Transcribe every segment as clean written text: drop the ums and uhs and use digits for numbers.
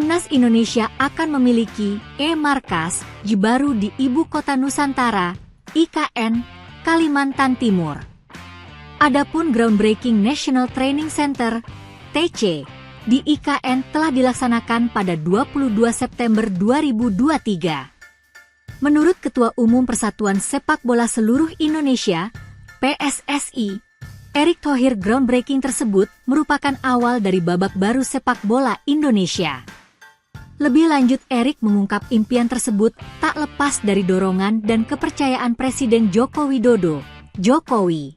Timnas Indonesia akan memiliki markas baru di Ibu Kota Nusantara, IKN, Kalimantan Timur. Adapun groundbreaking National Training Center, TC, di IKN telah dilaksanakan pada 22 September 2023. Menurut Ketua Umum Persatuan Sepak Bola Seluruh Indonesia, PSSI, Erick Thohir, groundbreaking tersebut merupakan awal dari babak baru sepak bola Indonesia. Lebih lanjut, Erick mengungkap impian tersebut tak lepas dari dorongan dan kepercayaan Presiden Joko Widodo, Jokowi.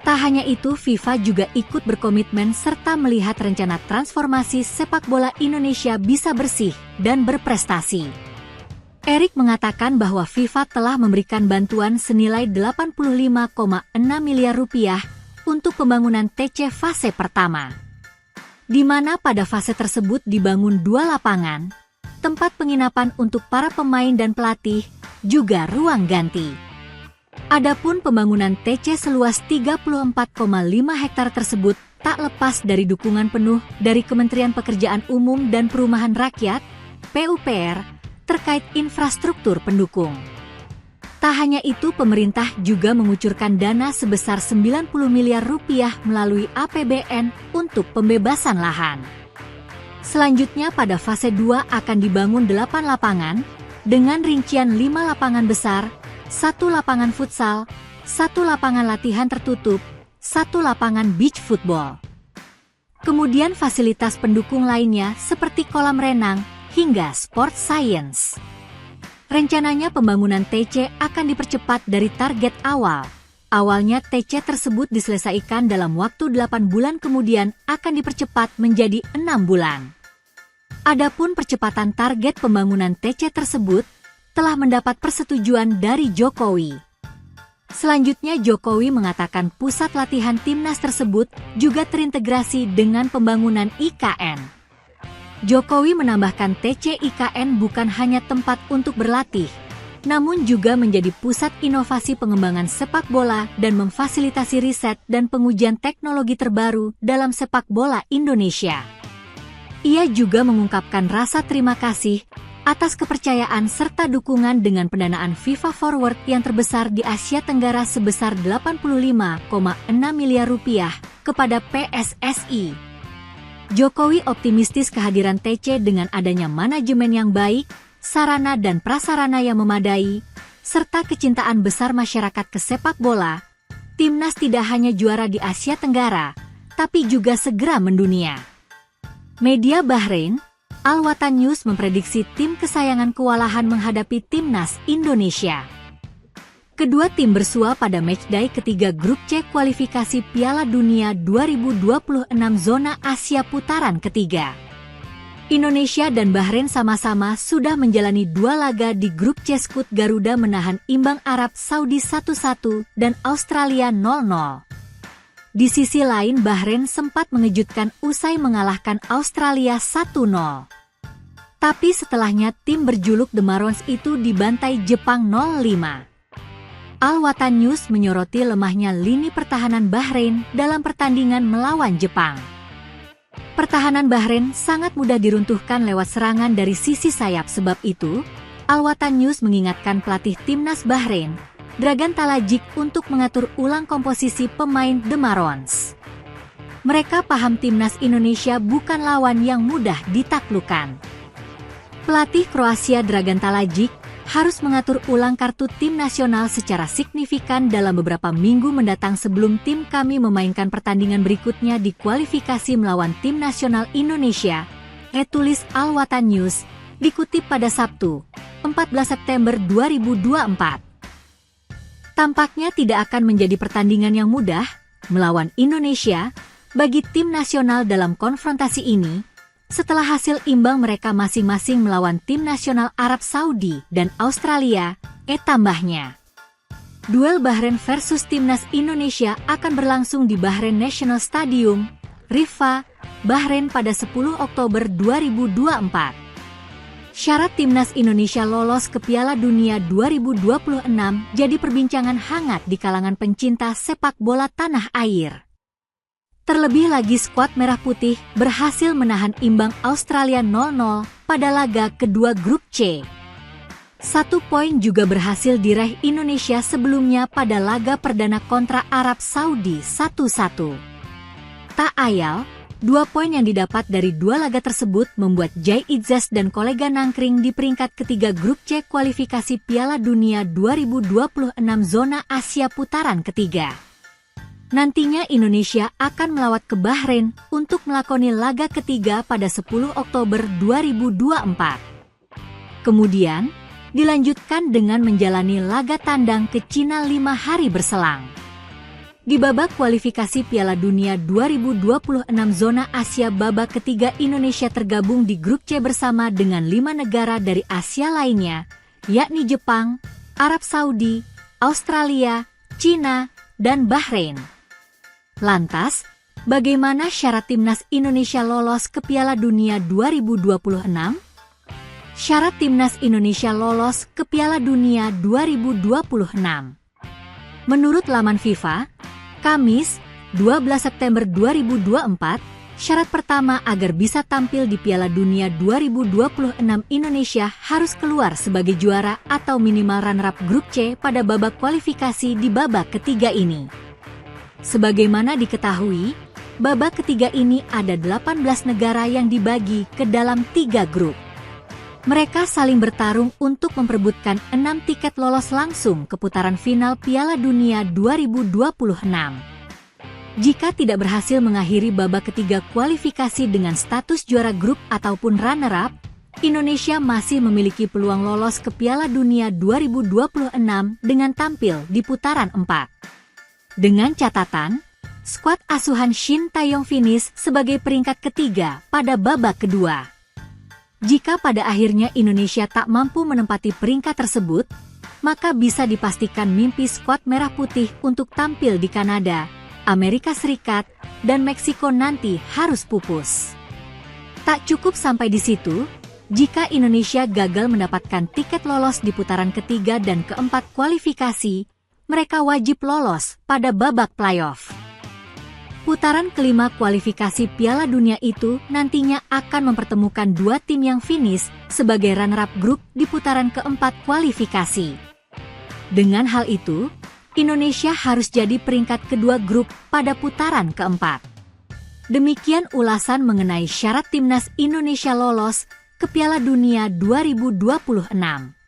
Tak hanya itu, FIFA juga ikut berkomitmen serta melihat rencana transformasi sepak bola Indonesia bisa bersih dan berprestasi. Erick mengatakan bahwa FIFA telah memberikan bantuan senilai 85,6 miliar rupiah untuk pembangunan TC fase pertama, di mana pada fase tersebut dibangun 2 lapangan, tempat penginapan untuk para pemain dan pelatih, juga ruang ganti. Adapun pembangunan TC seluas 34,5 hektar tersebut tak lepas dari dukungan penuh dari Kementerian Pekerjaan Umum dan Perumahan Rakyat, PUPR, terkait infrastruktur pendukung. Tak hanya itu, pemerintah juga mengucurkan dana sebesar 90 miliar rupiah melalui APBN untuk pembebasan lahan. Selanjutnya pada fase 2 akan dibangun 8 lapangan, dengan rincian 5 lapangan besar, 1 lapangan futsal, 1 lapangan latihan tertutup, 1 lapangan beach football. Kemudian fasilitas pendukung lainnya seperti kolam renang, hingga sport science. Rencananya pembangunan TC akan dipercepat dari target awal. Awalnya TC tersebut diselesaikan dalam waktu 8 bulan, kemudian akan dipercepat menjadi 6 bulan. Adapun percepatan target pembangunan TC tersebut telah mendapat persetujuan dari Jokowi. Selanjutnya Jokowi mengatakan pusat latihan timnas tersebut juga terintegrasi dengan pembangunan IKN. Jokowi menambahkan TC IKN bukan hanya tempat untuk berlatih, namun juga menjadi pusat inovasi pengembangan sepak bola dan memfasilitasi riset dan pengujian teknologi terbaru dalam sepak bola Indonesia. Ia juga mengungkapkan rasa terima kasih atas kepercayaan serta dukungan dengan pendanaan FIFA Forward yang terbesar di Asia Tenggara sebesar 85,6 miliar rupiah kepada PSSI. Jokowi optimistis kehadiran TC dengan adanya manajemen yang baik, sarana dan prasarana yang memadai, serta kecintaan besar masyarakat ke sepak bola, timnas tidak hanya juara di Asia Tenggara, tapi juga segera mendunia. Media Bahrain, Al Watan News memprediksi tim kesayangan kewalahan menghadapi timnas Indonesia. Kedua tim bersua pada matchday ketiga grup C kualifikasi Piala Dunia 2026 zona Asia putaran ketiga. Indonesia dan Bahrain sama-sama sudah menjalani 2 laga di grup C. Skuad Garuda menahan imbang Arab Saudi 1-1 dan Australia 0-0. Di sisi lain, Bahrain sempat mengejutkan usai mengalahkan Australia 1-0. Tapi setelahnya tim berjuluk The Marons itu dibantai Jepang 0-5. Al Watan News menyoroti lemahnya lini pertahanan Bahrain dalam pertandingan melawan Jepang. Pertahanan Bahrain sangat mudah diruntuhkan lewat serangan dari sisi sayap. Sebab itu, Al Watan News mengingatkan pelatih timnas Bahrain, Dragan Talajik, untuk mengatur ulang komposisi pemain The Marons. Mereka paham timnas Indonesia bukan lawan yang mudah ditaklukkan. Pelatih Kroasia Dragan Talajik harus mengatur ulang kartu tim nasional secara signifikan dalam beberapa minggu mendatang sebelum tim kami memainkan pertandingan berikutnya di kualifikasi melawan tim nasional Indonesia, tulis Al Watan News, dikutip pada Sabtu, 14 September 2024. Tampaknya tidak akan menjadi pertandingan yang mudah melawan Indonesia bagi tim nasional dalam konfrontasi ini, setelah hasil imbang mereka masing-masing melawan tim nasional Arab Saudi dan Australia, tambahnya. Duel Bahrain versus timnas Indonesia akan berlangsung di Bahrain National Stadium, Riffa, Bahrain pada 10 Oktober 2024. Syarat timnas Indonesia lolos ke Piala Dunia 2026 jadi perbincangan hangat di kalangan pencinta sepak bola tanah air. Terlebih lagi skuad Merah Putih berhasil menahan imbang Australia 0-0 pada laga kedua grup C. 1 poin juga berhasil diraih Indonesia sebelumnya pada laga perdana kontra Arab Saudi 1-1. Tak ayal, 2 poin yang didapat dari 2 laga tersebut membuat Jai Izzas dan kolega nangkring di peringkat ketiga grup C kualifikasi Piala Dunia 2026 zona Asia putaran ketiga. Nantinya Indonesia akan melawat ke Bahrain untuk melakoni laga ketiga pada 10 Oktober 2024. Kemudian, dilanjutkan dengan menjalani laga tandang ke Cina 5 hari berselang. Di babak kualifikasi Piala Dunia 2026 zona Asia babak ketiga, Indonesia tergabung di grup C bersama dengan 5 negara dari Asia lainnya, yakni Jepang, Arab Saudi, Australia, Cina, dan Bahrain. Lantas, bagaimana syarat timnas Indonesia lolos ke Piala Dunia 2026? Syarat timnas Indonesia lolos ke Piala Dunia 2026. Menurut laman FIFA, Kamis, 12 September 2024, syarat pertama agar bisa tampil di Piala Dunia 2026 Indonesia harus keluar sebagai juara atau minimal runner-up grup C pada babak kualifikasi di babak ketiga ini. Sebagaimana diketahui, babak ketiga ini ada 18 negara yang dibagi ke dalam 3 grup. Mereka saling bertarung untuk memperebutkan 6 tiket lolos langsung ke putaran final Piala Dunia 2026. Jika tidak berhasil mengakhiri babak ketiga kualifikasi dengan status juara grup ataupun runner-up, Indonesia masih memiliki peluang lolos ke Piala Dunia 2026 dengan tampil di putaran 4. Dengan catatan, skuad asuhan Shin Tae-yong finish sebagai peringkat ketiga pada babak kedua. Jika pada akhirnya Indonesia tak mampu menempati peringkat tersebut, maka bisa dipastikan mimpi skuad Merah Putih untuk tampil di Kanada, Amerika Serikat, dan Meksiko nanti harus pupus. Tak cukup sampai di situ, jika Indonesia gagal mendapatkan tiket lolos di putaran ketiga dan keempat kualifikasi, mereka wajib lolos pada babak playoff. Putaran kelima kualifikasi Piala Dunia itu nantinya akan mempertemukan 2 tim yang finish sebagai runner-up grup di putaran keempat kualifikasi. Dengan hal itu, Indonesia harus jadi peringkat kedua grup pada putaran keempat. Demikian ulasan mengenai syarat timnas Indonesia lolos ke Piala Dunia 2026.